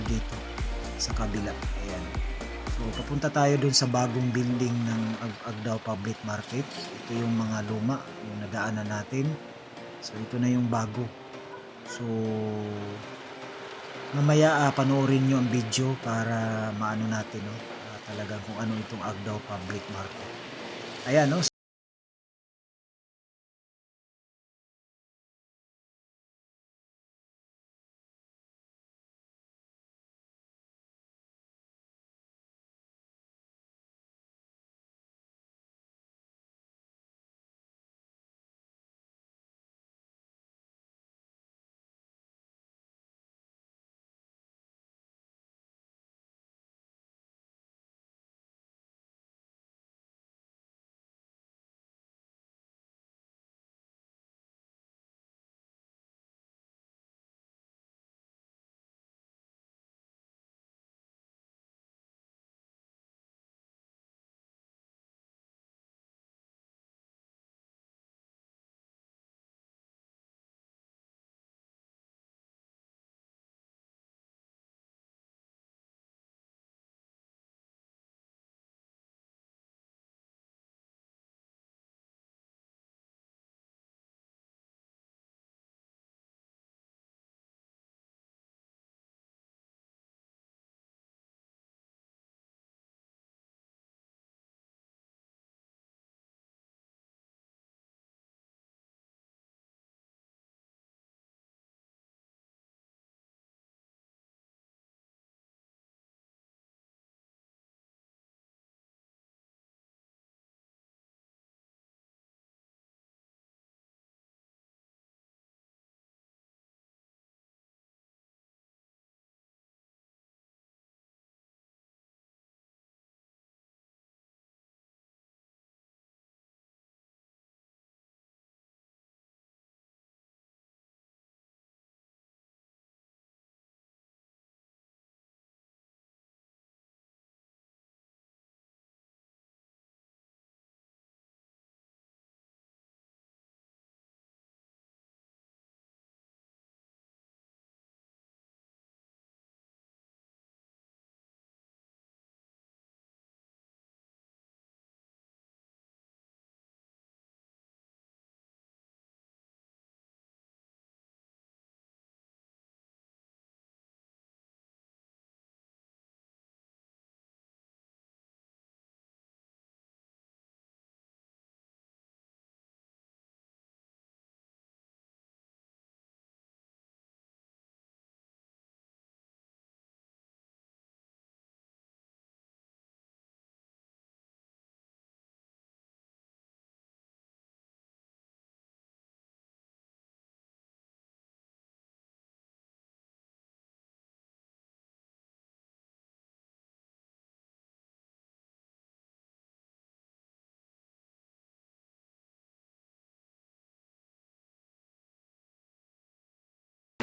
dito sa kabila. Ayan. So papunta tayo dun sa bagong building ng Agdao Public Market. Ito yung mga luma, yung nadaanan natin. So ito na yung bago. So mamaya panoorin nyo ang video para maano natin, no? Talagang kung ano itong Agdao Public Market. Ayan, no?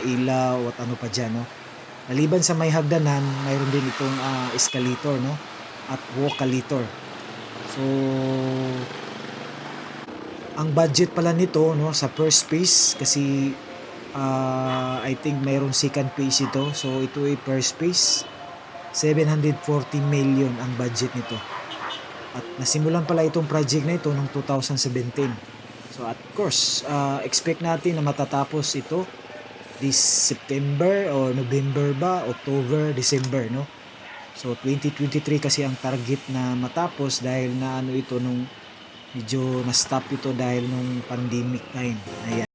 Ilaw at ano pa dyan, no? Maliban sa may hagdanan, mayroon din itong escalator, no? At walkalator. So, ang budget pala nito, no, sa first phase, kasi I think mayroong second phase ito. So, ito ay first phase. 740 million ang budget nito. At nasimulan pala itong project na ito noong 2017. So, of course, expect natin na matatapos ito this September or November ba, October, December, no? So 2023 kasi ang target na matapos dahil na ano ito nung medyo na-stop ito dahil nung pandemic time. Ayan.